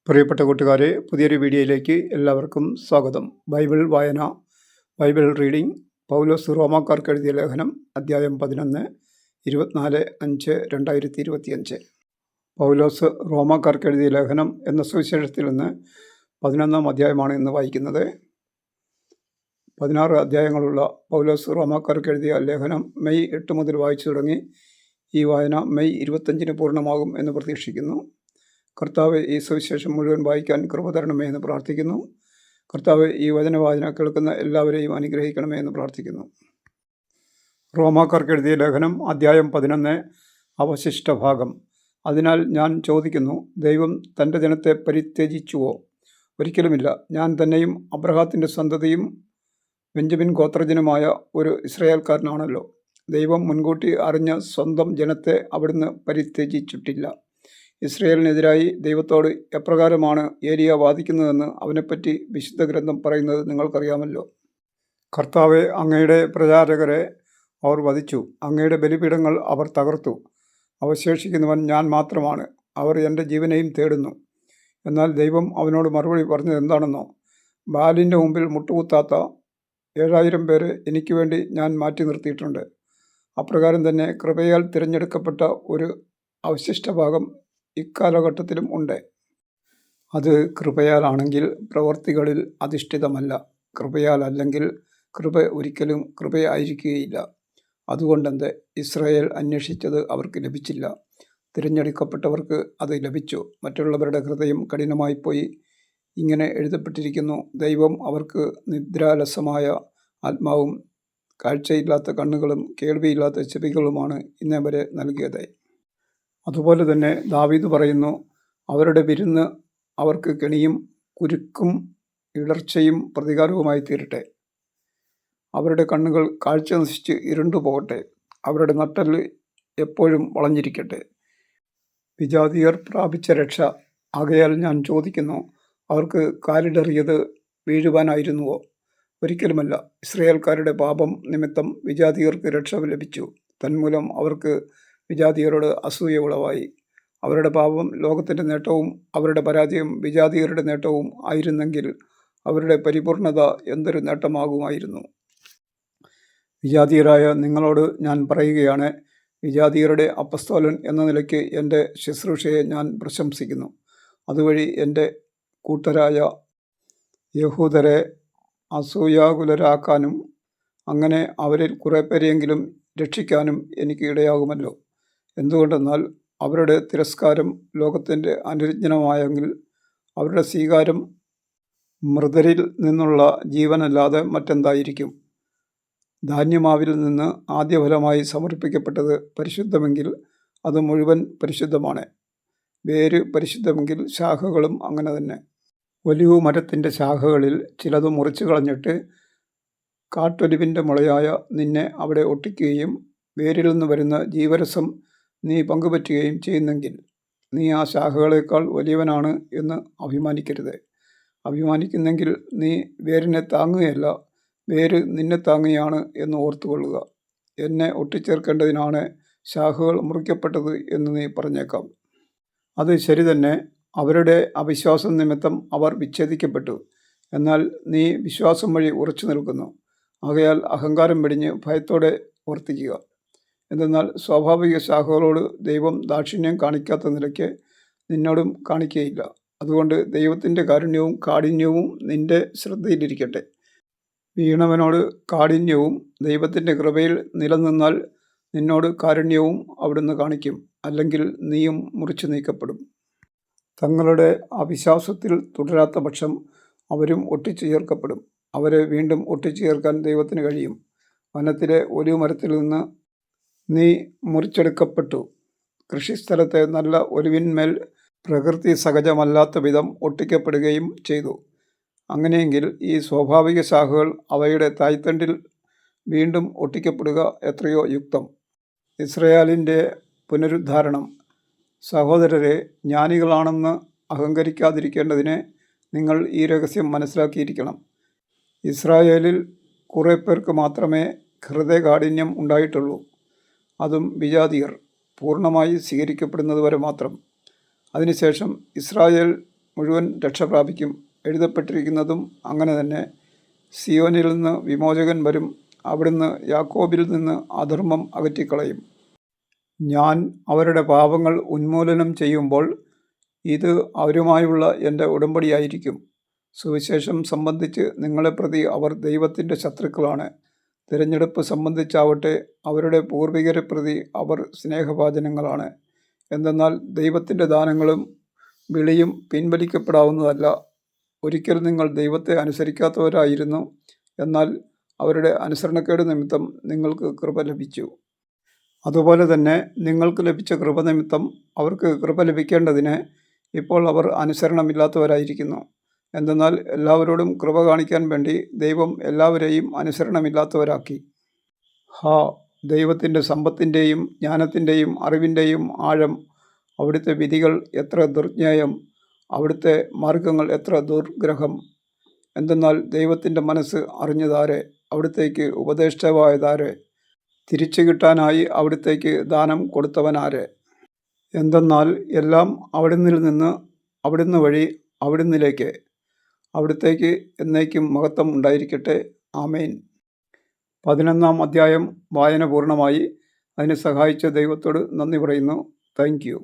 പ്രിയപ്പെട്ട കൂട്ടുകാരെ, പുതിയൊരു വീഡിയോയിലേക്ക് എല്ലാവർക്കും സ്വാഗതം. ബൈബിൾ വായന, ബൈബിൾ റീഡിംഗ്. പൗലോസ് റോമാക്കാർക്ക് എഴുതിയ ലേഖനം, അധ്യായം 11, 24/5/2025. പൗലോസ് റോമാക്കാർക്ക് എഴുതിയ ലേഖനം എന്ന സുവിശേഷത്തിൽ നിന്ന് 11-ാം അധ്യായമാണ് ഇന്ന് വായിക്കുന്നത്. 16 അധ്യായങ്ങളുള്ള പൗലോസ് റോമാക്കാർക്ക് എഴുതിയ ലേഖനം മെയ് 8 മുതൽ വായിച്ചു തുടങ്ങി. ഈ വായന മെയ് 25-ന് പൂർണ്ണമാകും എന്ന് പ്രതീക്ഷിക്കുന്നു. കർത്താവ് ഈ സുവിശേഷം മുഴുവൻ വായിക്കാൻ കൃപ തരണമേ എന്ന് പ്രാർത്ഥിക്കുന്നു. കർത്താവ് ഈ വചനവാചന കേൾക്കുന്ന എല്ലാവരെയും അനുഗ്രഹിക്കണമേ എന്ന് പ്രാർത്ഥിക്കുന്നു. റോമാക്കാർക്ക് എഴുതിയ ലേഖനം, അധ്യായം 11, അവശിഷ്ട ഭാഗം. അതിനാൽ ഞാൻ ചോദിക്കുന്നു, ദൈവം തൻ്റെ ജനത്തെ പരിത്യജിച്ചുവോ? ഒരിക്കലുമില്ല. ഞാൻ തന്നെയും അബ്രഹാത്തിൻ്റെ സന്തതിയും ബെഞ്ചമിൻ ഗോത്രജനുമായ ഒരു ഇസ്രായേൽക്കാരനാണല്ലോ. ദൈവം മുൻകൂട്ടി അറിഞ്ഞ സ്വന്തം ജനത്തെ അവിടുന്ന് പരിത്യജിച്ചിട്ടില്ല. ഇസ്രയേലിനെതിരായി ദൈവത്തോട് എപ്രകാരമാണ് ഏലിയ വാദിക്കുന്നതെന്ന് അവനെപ്പറ്റി വിശുദ്ധ ഗ്രന്ഥം പറയുന്നത് നിങ്ങൾക്കറിയാമല്ലോ. കർത്താവെ, അങ്ങയുടെ പ്രചാരകരെ അവർ വധിച്ചു, അങ്ങയുടെ ബലിപീഠങ്ങൾ അവർ തകർത്തു. അവശേഷിക്കുന്നവൻ ഞാൻ മാത്രമാണ്, അവർ എൻ്റെ ജീവനെയും തേടുന്നു. എന്നാൽ ദൈവം അവനോട് മറുപടി പറഞ്ഞത് എന്താണെന്നോ? ബാലിൻ്റെ മുമ്പിൽ മുട്ടുകുത്താത്ത 7000 പേരെ എനിക്ക് വേണ്ടി ഞാൻ മാറ്റി നിർത്തിയിട്ടുണ്ട്. അപ്രകാരം തന്നെ കൃപയാൽ തിരഞ്ഞെടുക്കപ്പെട്ട ഒരു അവശിഷ്ട ഭാഗം ഇക്കാലഘട്ടത്തിലും ഉണ്ട്. അത് കൃപയാലാണെങ്കിൽ പ്രവൃത്തികളിൽ അധിഷ്ഠിതമല്ല. കൃപയാലല്ലെങ്കിൽ കൃപ ഒരിക്കലും കൃപയായിരിക്കുകയില്ല. അതുകൊണ്ടെന്ത്? ഇസ്രായേൽ അന്വേഷിച്ചത് അവർക്ക് ലഭിച്ചില്ല, തിരഞ്ഞെടുക്കപ്പെട്ടവർക്ക് അത് ലഭിച്ചു. മറ്റുള്ളവരുടെ ഹൃദയം കഠിനമായിപ്പോയി. ഇങ്ങനെ എഴുതപ്പെട്ടിരിക്കുന്നു, ദൈവം അവർക്ക് നിദ്രാലസമായ ആത്മാവും കാഴ്ചയില്ലാത്ത കണ്ണുകളും കേൾവിയില്ലാത്ത ചെവികളുമാണ് ഇന്നേ വരെ നൽകിയത്. അതുപോലെ തന്നെ ദാവീദ് പറയുന്നു, അവരുടെ വിരുന്ന് അവർക്ക് കെണിയും കുരുക്കും ഇടർച്ചയും പ്രതികാരവുമായി തീരട്ടെ. അവരുടെ കണ്ണുകൾ കാഴ്ച നശിച്ച് ഇരുണ്ടു പോകട്ടെ. അവരുടെ നട്ടെല്ല് എപ്പോഴും വളഞ്ഞിരിക്കട്ടെ. വിജാതിയർ പ്രാപിച്ച രക്ഷ. ആകയാൽ ഞാൻ ചോദിക്കുന്നു, അവർക്ക് കാലിടറിയത് വീഴുവാനായിരുന്നുവോ? ഒരിക്കലുമല്ല. ഇസ്രായേൽക്കാരുടെ പാപം നിമിത്തം വിജാതിയർക്ക് രക്ഷ ലഭിച്ചു. തന്മൂലം അവർക്ക് വിജാതിയരോട് അസൂയ ഉളവായി. അവരുടെ പാപം ലോകത്തിൻ്റെ നേട്ടവും അവരുടെ പരാജയം വിജാതിയരുടെ നേട്ടവും ആയിരുന്നെങ്കിൽ അവരുടെ പരിപൂർണത എന്തൊരു നേട്ടമാകുമായിരുന്നു. വിജാതിയരായ നിങ്ങളോട് ഞാൻ പറയുകയാണ്, വിജാതിയരുടെ അപ്പസ്തോലൻ എന്ന നിലയ്ക്ക് എൻ്റെ ശുശ്രൂഷയെ ഞാൻ പ്രശംസിക്കുന്നു. അതുവഴി എൻ്റെ കൂട്ടരായ യഹൂദരെ അസൂയാകുലരാക്കാനും അങ്ങനെ അവരിൽ കുറേ പേരെയെങ്കിലും രക്ഷിക്കാനും എനിക്ക് ഇടയാകുമല്ലോ. എന്തുകൊണ്ടെന്നാൽ അവരുടെ തിരസ്കാരം ലോകത്തിൻ്റെ അനുരഞ്ജനമായെങ്കിൽ അവരുടെ സ്വീകാരം മൃതരിൽ നിന്നുള്ള ജീവനല്ലാതെ മറ്റെന്തായിരിക്കും? ധാന്യമാവിൽ നിന്ന് ആദ്യഫലമായി സമർപ്പിക്കപ്പെട്ടത് പരിശുദ്ധമെങ്കിൽ അത് മുഴുവൻ പരിശുദ്ധമാണ്. വേര് പരിശുദ്ധമെങ്കിൽ ശാഖകളും അങ്ങനെ തന്നെ. ഒലിവു മരത്തിൻ്റെ ശാഖകളിൽ ചിലത് മുറിച്ചു കളഞ്ഞിട്ട് കാട്ടൊലിവിൻ്റെ മുളയായ നിന്നെ അവിടെ ഒട്ടിക്കുകയും വേരിൽ നിന്ന് വരുന്ന ജീവരസം നീ പങ്കുപറ്റുകയും ചെയ്യുന്നെങ്കിൽ നീ ആ ശാഖകളേക്കാൾ വലിയവനാണ് എന്ന് അഭിമാനിക്കരുത്. അഭിമാനിക്കുന്നെങ്കിൽ നീ വേരിനെ താങ്ങുകയല്ല, വേര് നിന്നെ താങ്ങുകയാണ് എന്ന് ഓർത്തുകൊള്ളുക. എന്നെ ഒട്ടിച്ചേർക്കേണ്ടതിനാണ് ശാഖകൾ മുറിക്കപ്പെട്ടത് എന്ന് നീ പറഞ്ഞേക്കാം. അത് ശരി തന്നെ. അവരുടെ അവിശ്വാസം നിമിത്തം അവർ വിച്ഛേദിക്കപ്പെട്ടു. എന്നാൽ നീ വിശ്വാസം വഴി ഉറച്ചു നിൽക്കുന്നു. ആകയാൽ അഹങ്കാരം വെടിഞ്ഞ് ഭയത്തോടെ വർത്തിക്കുക. എന്തെന്നാൽ സ്വാഭാവിക ശാഖകളോട് ദൈവം ദാക്ഷിണ്യം കാണിക്കാത്ത നിലയ്ക്ക് നിന്നോടും കാണിക്കുകയില്ല. അതുകൊണ്ട് ദൈവത്തിൻ്റെ കാരുണ്യവും കാഠിന്യവും നിന്റെ ശ്രദ്ധയിലിരിക്കട്ടെ. വീണവനോട് കാഠിന്യവും ദൈവത്തിൻ്റെ കൃപയിൽ നിലനിന്നാൽ നിന്നോട് കാരുണ്യവും അവിടുന്ന് കാണിക്കും. അല്ലെങ്കിൽ നീയും മുറിച്ചു നീക്കപ്പെടും. തങ്ങളുടെ അവിശ്വാസത്തിൽ തുടരാത്ത പക്ഷം അവരും ഒട്ടിച്ചു ചേർക്കപ്പെടും. അവരെ വീണ്ടും ഒട്ടിച്ചു ചേർക്കാൻ ദൈവത്തിന് കഴിയും. വനത്തിലെ ഒലിവ് മരത്തിൽ നിന്ന് നീ മുറിച്ചെടുക്കപ്പെട്ടു. കൃഷിസ്ഥലത്തെ നല്ല ഒലിവിന്മേൽ പ്രകൃതി സഹജമല്ലാത്ത വിധം ഒട്ടിക്കപ്പെടുകയും ചെയ്തു. അങ്ങനെയെങ്കിൽ ഈ സ്വാഭാവിക ശാഖകൾ അവയുടെ തായ്തണ്ടിൽ വീണ്ടും ഒട്ടിക്കപ്പെടുക എത്രയോ യുക്തം. ഇസ്രായേലിൻ്റെ പുനരുദ്ധാരണം. സഹോദരരെ, ജ്ഞാനികളാണെന്ന് അഹങ്കരിക്കാതിരിക്കേണ്ടതിന് നിങ്ങൾ ഈ രഹസ്യം മനസ്സിലാക്കിയിരിക്കണം. ഇസ്രായേലിൽ കുറേ പേർക്ക് മാത്രമേ ഹൃദയകാഠിന്യം ഉണ്ടായിട്ടുള്ളൂ. അതും വിജാതിയർ പൂർണ്ണമായി സ്വീകരിക്കപ്പെടുന്നത് വരെ മാത്രം. അതിനുശേഷം ഇസ്രായേൽ മുഴുവൻ രക്ഷ പ്രാപിക്കും. എഴുതപ്പെട്ടിരിക്കുന്നതും അങ്ങനെ തന്നെ. സിയോനിൽ നിന്ന് വിമോചകൻ വരും. അവിടുന്ന് യാക്കോബിൽ നിന്ന് അധർമ്മം അകറ്റിക്കളയും. ഞാൻ അവരുടെ പാപങ്ങൾ ഉന്മൂലനം ചെയ്യുമ്പോൾ ഇത് അവരുമായുള്ള എൻ്റെ ഉടമ്പടിയായിരിക്കും. സുവിശേഷം സംബന്ധിച്ച് നിങ്ങളെ പ്രതി അവർ ദൈവത്തിൻ്റെ ശത്രുക്കളാണ്. തിരഞ്ഞെടുപ്പ് സംബന്ധിച്ചാവട്ടെ അവരുടെ പൂർവികരെ പ്രതി അവർ സ്നേഹഭാജനങ്ങളാണ്. എന്തെന്നാൽ ദൈവത്തിൻ്റെ ദാനങ്ങളും വിളിയും പിൻവലിക്കപ്പെടാവുന്നതല്ല. ഒരിക്കൽ നിങ്ങൾ ദൈവത്തെ അനുസരിക്കാത്തവരായിരുന്നു. എന്നാൽ അവരുടെ അനുസരണക്കേട് നിമിത്തം നിങ്ങൾക്ക് കൃപ ലഭിച്ചു. അതുപോലെ തന്നെ നിങ്ങൾക്ക് ലഭിച്ച കൃപ നിമിത്തം അവർക്ക് കൃപ ലഭിക്കേണ്ടതിന് ഇപ്പോൾ അവർ അനുസരണമില്ലാത്തവരായിരിക്കുന്നു. എന്തെന്നാൽ എല്ലാവരോടും കൃപ കാണിക്കാൻ വേണ്ടി ദൈവം എല്ലാവരെയും അനുസരണമില്ലാത്തവരാക്കി. ദൈവത്തിൻ്റെ സമ്പത്തിൻ്റെയും ജ്ഞാനത്തിൻ്റെയും അറിവിൻ്റെയും ആഴം! അവിടുത്തെ വിധികൾ എത്ര ദുർജ്ഞേയം! അവിടുത്തെ മാർഗങ്ങൾ എത്ര ദുർഗ്രഹം! എന്തെന്നാൽ ദൈവത്തിൻ്റെ മനസ്സ് അറിഞ്ഞതാരെ? അവിടുത്തേക്ക് ഉപദേഷ്ടാവായതാരെ? തിരിച്ചു കിട്ടാനായി അവിടുത്തേക്ക് ദാനം കൊടുത്തവനാരെ? എന്തെന്നാൽ എല്ലാം അവിടുന്നിൽ നിന്ന്, അവിടുന്ന് വഴി, അവിടുന്നിലേക്ക്. അവിടുത്തേക്ക് എന്നേക്കും മഹത്വം ഉണ്ടായിരിക്കട്ടെ. ആമേൻ. 11-ാം അധ്യായം വായന പൂർണ്ണമായി. അതിനെ സഹായിച്ച ദൈവത്തോട് നന്ദി പറയുന്നു. Thank you.